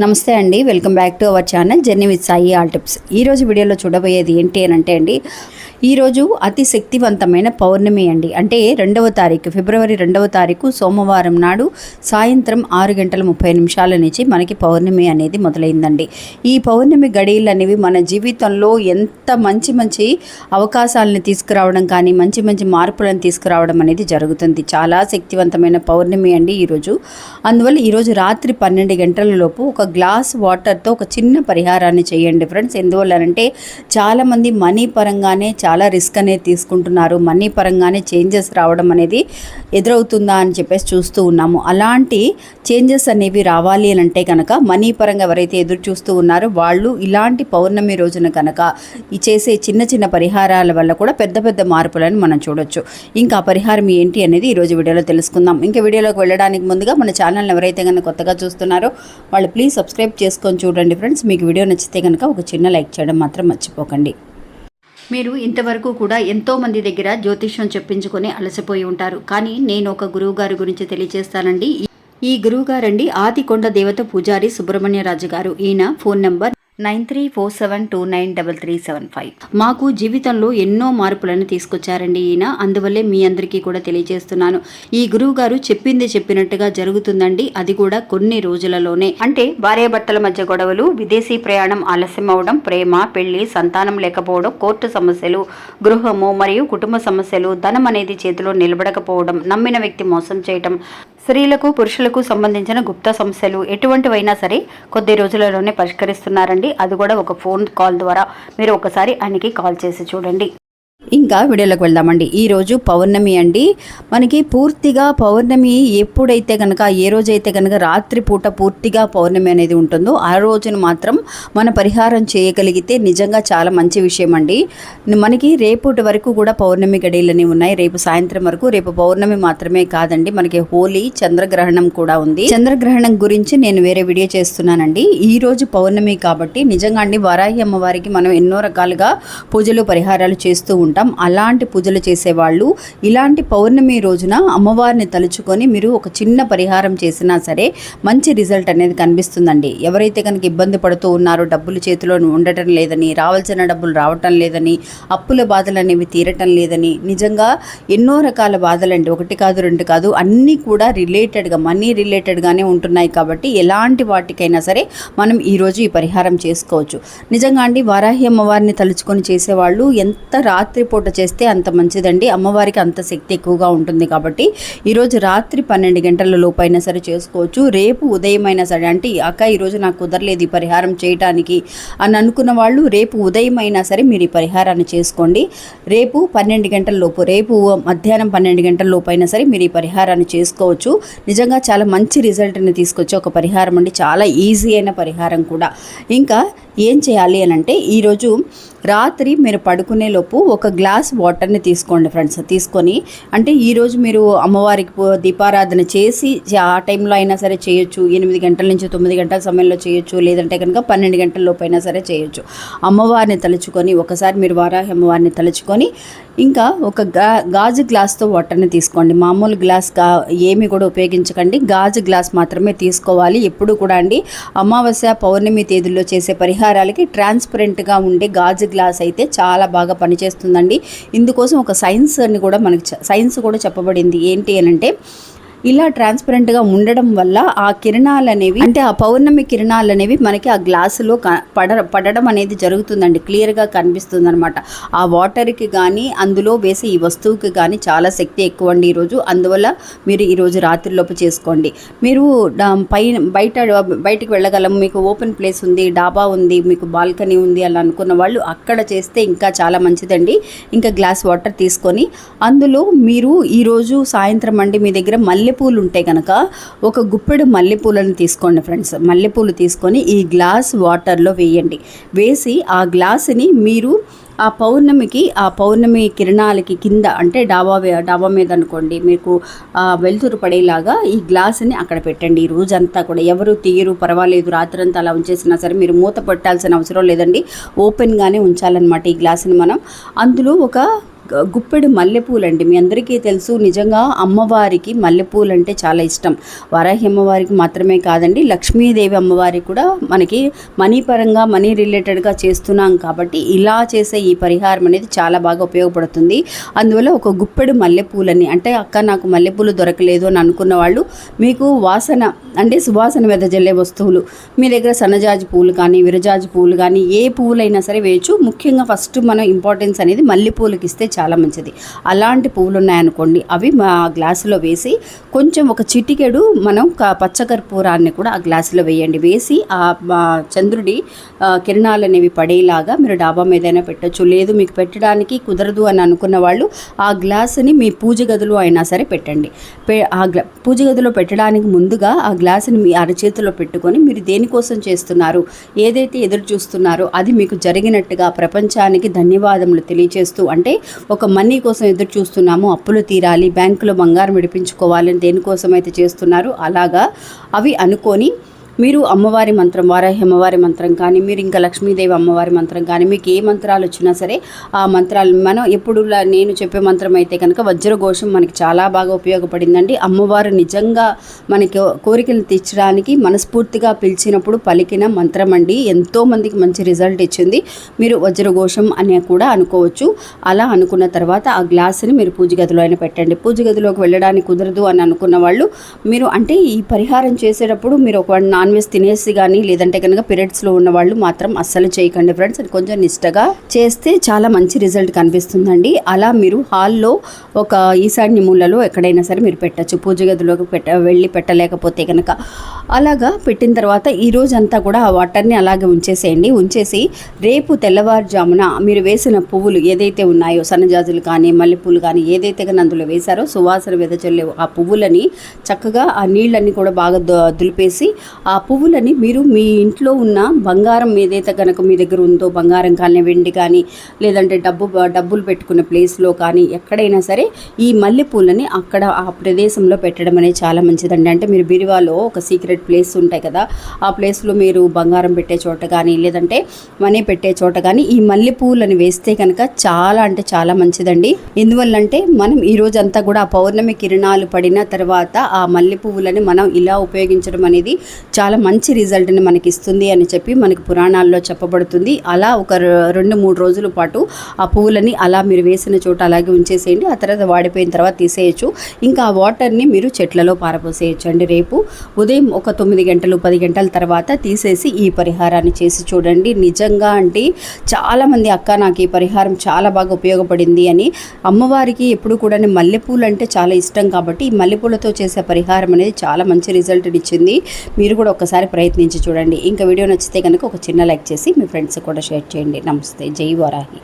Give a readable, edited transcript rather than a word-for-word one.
నమస్తే అండి, welcome back to our channel journey with Sai all tips. ఈరోజు వీడియోలో చూడబోయేది ఏంటి అని అంటే అండి, ఈరోజు అతి శక్తివంతమైన పౌర్ణమి అండి. అంటే ఫిబ్రవరి 2వ తారీఖు సోమవారం నాడు సాయంత్రం 6:30 నుంచి మనకి పౌర్ణమి అనేది మొదలైందండి. ఈ పౌర్ణమి గడియలు అనేవి మన జీవితంలో ఎంత మంచి అవకాశాలను తీసుకురావడం కానీ మంచి మార్పులను తీసుకురావడం అనేది జరుగుతుంది. చాలా శక్తివంతమైన పౌర్ణమి అండి ఈరోజు. అందువల్ల ఈరోజు రాత్రి 12 గంటల లోపు ఒక గ్లాస్ వాటర్తో ఒక చిన్న పరిహారాన్ని చేయండి ఫ్రెండ్స్. ఎందువల్లనంటే చాలామంది మనీ పరంగానే చాలా రిస్క్ అనేది తీసుకుంటున్నారు. మనీ పరంగానే చేంజెస్ రావడం అనేది ఎదురవుతుందా అని చెప్పేసి చూస్తూ ఉన్నాము. అలాంటి చేంజెస్ అనేవి రావాలి అని అంటే కనుక మనీ పరంగా ఎవరైతే ఎదురు చూస్తూ ఉన్నారో వాళ్ళు ఇలాంటి పౌర్ణమి రోజున కనుక చేసే చిన్న పరిహారాల వల్ల కూడా పెద్ద మార్పులను మనం చూడొచ్చు. ఇంకా ఆ పరిహారం ఏంటి అనేది ఈరోజు వీడియోలో తెలుసుకుందాం. ఇంకా వీడియోలోకి వెళ్ళడానికి ముందుగా మన ఛానల్ ఎవరైతే కనుక కొత్తగా చూస్తున్నారో వాళ్ళు ప్లీజ్ సబ్స్క్రైబ్ చేసుకొని చూడండి ఫ్రెండ్స్. మీకు వీడియో నచ్చితే కనుక ఒక చిన్న లైక్ చేయడం మాత్రం మర్చిపోకండి. మీరు ఇంతవరకు కూడా ఎంతోమంది దగ్గర జ్యోతిష్యం చెప్పించుకొని అలసిపోయి ఉంటారు. కానీ నేను ఒక గురువు గారి గురించి తెలియజేస్తానండి. ఈ గురువు గారండి ఆదికొండ దేవత పూజారి సుబ్రహ్మణ్యరాజు గారు. ఈయన ఫోన్ నెంబర్ 9347293375. మాకు జీవితంలో ఎన్నో మార్పులను తీసుకొచ్చారండి ఈయన. అందువల్లే మీ అందరికీ కూడా తెలియజేస్తున్నాను. ఈ గురువు గారు చెప్పింది చెప్పినట్టుగా జరుగుతుందండి. అది కూడా కొన్ని రోజులలోనే. అంటే భార్యాభర్తల మధ్య గొడవలు, విదేశీ ప్రయాణం ఆలస్యం అవడం, ప్రేమ, పెళ్లి, సంతానం లేకపోవడం, కోర్టు సమస్యలు, గృహము మరియు కుటుంబ సమస్యలు, ధనం అనేది చేతిలో నిలబడకపోవడం, నమ్మిన వ్యక్తి మోసం చేయటం, స్త్రీలకు పురుషులకు సంబంధించిన గుప్త సమస్యలు ఎటువంటివైనా సరే కొద్ది రోజులలోనే పరిష్కరిస్తున్నారండి. అది కూడా ఒక ఫోన్ కాల్ ద్వారా. మీరు ఒకసారి ఆయనకి కాల్ చేసి చూడండి. ఇంకా వీడియోలోకి వెళ్దామండి. ఈరోజు పౌర్ణమి అండి. మనకి పూర్తిగా పౌర్ణమి ఎప్పుడైతే కనుక ఏ రోజైతే కనుక రాత్రిపూట పూర్తిగా పౌర్ణమి అనేది ఉంటుందో ఆ రోజున మాత్రం మన పరిహారం చేయగలిగితే నిజంగా చాలా మంచి విషయం అండి. మనకి రేపటి వరకు కూడా పౌర్ణమి గడియలని ఉన్నాయి. రేపు సాయంత్రం వరకు. రేపు పౌర్ణమి మాత్రమే కాదండి, మనకి హోలీ చంద్రగ్రహణం కూడా ఉంది. చంద్రగ్రహణం గురించి నేను వేరే వీడియో చేస్తున్నానండి. ఈ రోజు పౌర్ణమి కాబట్టి నిజంగా అండి వారాహి అమ్మవారికి మనం ఎన్నో రకాలుగా పూజలు పరిహారాలు చేస్తూ ఉంటాం. అలాంటి పూజలు చేసేవాళ్ళు ఇలాంటి పౌర్ణమి రోజున అమ్మవారిని తలుచుకొని మీరు ఒక చిన్న పరిహారం చేసినా సరే మంచి రిజల్ట్ అనేది కనిపిస్తుందండి. ఎవరైతే కనుక ఇబ్బంది పడుతూ ఉన్నారో, డబ్బులు చేతిలో ఉండటం లేదని, రావాల్సిన డబ్బులు రావటం లేదని, అప్పుల బాధలు అనేవి తీరటం లేదని, నిజంగా ఎన్నో రకాల బాధలండి, ఒకటి కాదు రెండు కాదు, అన్నీ కూడా మనీ రిలేటెడ్గానే ఉంటున్నాయి. కాబట్టి ఎలాంటి వాటికైనా సరే మనం ఈరోజు ఈ పరిహారం చేసుకోవచ్చు. నిజంగా అండి వారాహి అమ్మవారిని తలుచుకొని చేసేవాళ్ళు ఎంత రాత్రిపూట చేస్తే అంత మంచిదండి. అమ్మవారికి అంత శక్తి ఎక్కువగా ఉంటుంది. కాబట్టి ఈరోజు రాత్రి 12 గంటల లోపైనా సరే చేసుకోవచ్చు. రేపు ఉదయం అయినా సరే, అంటే ఈరోజు నాకు కుదరలేదు ఈ పరిహారం చేయడానికి అని అనుకున్న వాళ్ళు రేపు ఉదయం అయినా సరే మీరు ఈ పరిహారాన్ని చేసుకోండి. రేపు 12 గంటల లోపు, రేపు మధ్యాహ్నం 12 గంటల లోపు అయినా సరే మీరు ఈ పరిహారాన్ని చేసుకోవచ్చు. నిజంగా చాలా మంచి రిజల్ట్ని తీసుకొచ్చే ఒక పరిహారం అండి. చాలా ఈజీ అయిన పరిహారం కూడా. ఇంకా ఏం చేయాలి అని అంటే ఈరోజు రాత్రి మీరు పడుకునే లోపు ఒక గ్లాస్ వాటర్ని తీసుకోండి ఫ్రెండ్స్. తీసుకొని అంటే ఈరోజు మీరు అమ్మవారికి దీపారాధన చేసి ఆ టైంలో అయినా సరే చేయొచ్చు. 8 గంటల నుంచి 9 గంటల సమయంలో చేయొచ్చు. లేదంటే కనుక 12 గంటల లోపు అయినా సరే చేయొచ్చు. అమ్మవారిని తలుచుకొని ఒకసారి మీరు వారాహి అమ్మవారిని తలుచుకొని ఇంకా ఒక గాజు గ్లాస్తో వాటర్ని తీసుకోండి. మామూలు గ్లాస్ ఏమి కూడా ఉపయోగించకండి. గాజు గ్లాస్ మాత్రమే తీసుకోవాలి. ఎప్పుడు కూడా అండి అమావాస్య పౌర్ణమి తేదీల్లో చేసే పరిహారాలకి ట్రాన్స్పరెంట్గా ఉండే గాజు గ్లాస్ అయితే చాలా బాగా పనిచేస్తుందండి. ఇందుకోసం ఒక సైన్స్ కూడా చెప్పబడింది. ఏంటి అని అంటే ఇలా ట్రాన్స్పరెంట్గా ఉండడం వల్ల ఆ కిరణాలు అనేవి, అంటే ఆ పౌర్ణమి కిరణాలు అనేవి మనకి ఆ గ్లాసులో పడడం అనేది జరుగుతుందండి. క్లియర్గా కనిపిస్తుంది అనమాట. ఆ వాటర్కి కానీ అందులో వేసే ఈ వస్తువుకి కానీ చాలా శక్తి ఎక్కువ అండి ఈరోజు. అందువల్ల మీరు ఈరోజు రాత్రిలోపు చేసుకోండి. మీరు బయటికి వెళ్ళగలం, మీకు ఓపెన్ ప్లేస్ ఉంది, డాబా ఉంది, మీకు బాల్కనీ ఉంది అలా అనుకున్న వాళ్ళు అక్కడ చేస్తే ఇంకా చాలా మంచిదండి. ఇంకా గ్లాస్ వాటర్ తీసుకొని అందులో మీరు ఈరోజు సాయంత్రం అండి మీ దగ్గర మల్లెపూలు ఉంటే కనుక ఒక గుప్పెడు మల్లెపూలను తీసుకోండి ఫ్రెండ్స్. మల్లెపూలు తీసుకొని ఈ గ్లాస్ వాటర్లో వేయండి. వేసి ఆ గ్లాసుని మీరు ఆ పౌర్ణమి కిరణాలకి కింద, అంటే డాబా మీద అనుకోండి, మీకు వెలుతురు పడేలాగా ఈ గ్లాసుని అక్కడ పెట్టండి. ఈ రోజంతా కూడా ఎవరు తీయరు, పర్వాలేదు, రాత్రంతా అలా ఉంచేసినా సరే మీరు మూత పెట్టాల్సిన అవసరం లేదండి. ఓపెన్గానే ఉంచాలన్నమాట ఈ గ్లాసుని మనం. అందులో ఒక గుప్పెడు మల్లెపూలు అండి. మీ అందరికీ తెలుసు, నిజంగా అమ్మవారికి మల్లెపూలు అంటే చాలా ఇష్టం. వారాహి అమ్మవారికి మాత్రమే కాదండి, లక్ష్మీదేవి అమ్మవారికి కూడా మనకి మనీ పరంగా మనీ రిలేటెడ్గా చేస్తున్నాం కాబట్టి ఇలా చేసే ఈ పరిహారం అనేది చాలా బాగా ఉపయోగపడుతుంది. అందువల్ల ఒక గుప్పెడు మల్లెపూలని, అంటే అక్క నాకు మల్లెపూలు దొరకలేదు అని అనుకున్న వాళ్ళు, మీకు వాసన అంటే సువాసన వెదజల్లే వస్తువులు మీ దగ్గర సన్నజాజి పువ్వులు కానీ విరజాజి పువ్వులు కానీ ఏ పువ్వులైనా సరే వేయచ్చు. ముఖ్యంగా ఫస్ట్ మనం ఇంపార్టెన్స్ అనేది మల్లెపూలకి ఇస్తే చాలా మంచిది. అలాంటి పువ్వులు ఉన్నాయనుకోండి, అవి మా గ్లాసులో వేసి కొంచెం ఒక చిటికెడు మనం పచ్చకర్పూరాన్ని కూడా ఆ గ్లాసులో వేయండి. వేసి ఆ చంద్రుడి కిరణాలు అనేవి పడేలాగా మీరు డాబా మీదైనా పెట్టచ్చు. లేదు మీకు పెట్టడానికి కుదరదు అని అనుకున్న వాళ్ళు ఆ గ్లాసుని మీ పూజ గదిలో అయినా సరే పెట్టండి. పూజ గదిలో పెట్టడానికి ముందుగా ఆ గ్లాసుని మీ అరచేతిలో పెట్టుకొని మీరు దేనికోసం చేస్తున్నారు, ఏదైతే ఎదురు చూస్తున్నారో అది మీకు జరిగినట్టుగా ప్రపంచానికి ధన్యవాదములు తెలియజేస్తూ, అంటే ఒక మనీ కోసం ఎదురు చూస్తున్నాము, అప్పులు తీరాలి, బ్యాంకులో బంగారం విడిపించుకోవాలని దేనికోసం అయితే చేస్తున్నారో అలాగా అవి అనుకొని మీరు అమ్మవారి మంత్రం, వారాహి అమ్మవారి మంత్రం కానీ, మీరు ఇంకా లక్ష్మీదేవి అమ్మవారి మంత్రం కానీ, మీకు ఏ మంత్రాలు వచ్చినా సరే ఆ మంత్రాలు మనం ఎప్పుడు నేను చెప్పే మంత్రం అయితే కనుక వజ్రఘోషం మనకి చాలా బాగా ఉపయోగపడిందండి. అమ్మవారు నిజంగా మనకి కోరికలు తీర్చడానికి మనస్ఫూర్తిగా పిలిచినప్పుడు పలికిన మంత్రం అండి. ఎంతోమందికి మంచి రిజల్ట్ ఇచ్చింది. మీరు వజ్రఘోషం అని కూడా అనుకోవచ్చు. అలా అనుకున్న తర్వాత ఆ గ్లాసుని మీరు పూజ గదిలో అయినా పెట్టండి. పూజ గదిలోకి వెళ్ళడానికి కుదరదు అని అనుకున్న వాళ్ళు మీరు, అంటే ఈ పరిహారం చేసేటప్పుడు మీరు ఒక నాన్ వెజ్ తినేసి కానీ, లేదంటే కనుక పీరియడ్స్లో ఉన్న వాళ్ళు మాత్రం అస్సలు చేయకండి ఫ్రెండ్స్. అది కొంచెం నిష్టగా చేస్తే చాలా మంచి రిజల్ట్ కనిపిస్తుందండి. అలా మీరు హాల్లో ఒక ఈశాన్య మూలలో ఎక్కడైనా సరే మీరు పెట్టచ్చు. పూజ గదిలోకి వెళ్ళి పెట్టలేకపోతే కనుక అలాగా పెట్టిన తర్వాత ఈ రోజంతా కూడా ఆ వాటర్ని అలాగే ఉంచేసేయండి. ఉంచేసి రేపు తెల్లవారుజామున మీరు వేసిన పువ్వులు ఏదైతే ఉన్నాయో, సన్నజాజులు కానీ మల్లెపూలు కానీ ఏదైతే కానీ అందులో వేశారో సువాసన వెదజల్లే ఆ పువ్వులని చక్కగా ఆ నీళ్ళన్నీ కూడా బాగా దులిపేసి ఆ పువ్వులని మీరు మీ ఇంట్లో ఉన్న బంగారం ఏదైతే కనుక మీ దగ్గర ఉందో, బంగారం కానీ వెండి కానీ, లేదంటే డబ్బులు పెట్టుకున్న ప్లేస్లో కానీ ఎక్కడైనా సరే ఈ మల్లెపూలని అక్కడ ఆ ప్రదేశంలో పెట్టడం అనేది చాలా మంచిదండి. అంటే మీరు బీరువాలో ఒక సీక్రెట్ ప్లేస్ ఉంటాయి కదా, ఆ ప్లేస్లో మీరు బంగారం పెట్టే చోట కానీ, లేదంటే మనీ పెట్టే చోట కానీ ఈ మల్లెపూలని వేస్తే కనుక చాలా అంటే చాలా మంచిదండి. ఎందువల్లంటే మనం ఈ రోజంతా కూడా ఆ పౌర్ణమి కిరణాలు పడిన తర్వాత ఆ మల్లెపూలని మనం ఇలా ఉపయోగించడం అనేది చాలా మంచి రిజల్ట్ని మనకి ఇస్తుంది అని చెప్పి మనకి పురాణాల్లో చెప్పబడుతుంది. అలా ఒక 2-3 రోజుల పాటు ఆ పువ్వులని అలా మీరు వేసిన చోట అలాగే ఉంచేసేయండి. ఆ తర్వాత వాడిపోయిన తర్వాత తీసేయచ్చు. ఇంకా ఆ వాటర్ని మీరు చెట్లలో పారపోసేయచ్చు అండి. రేపు ఉదయం ఒక 9 గంటలు 10 గంటల తర్వాత తీసేసి ఈ పరిహారాన్ని చేసి చూడండి. నిజంగా అంటే చాలామంది అక్క నాకు ఈ పరిహారం చాలా బాగా ఉపయోగపడింది అని, అమ్మవారికి ఎప్పుడు కూడా మల్లెపూలు అంటే చాలా ఇష్టం కాబట్టి ఈ మల్లెపూలతో చేసే పరిహారం అనేది చాలా మంచి రిజల్ట్ని ఇచ్చింది. మీరు కూడా ఒకసారి ప్రయత్నించి చూడండి. ఇంకా వీడియో నచ్చితే కనుక ఒక చిన్న లైక్ చేసి మీ ఫ్రెండ్స్ కూడా షేర్ చేయండి. నమస్తే. జై వారాహి.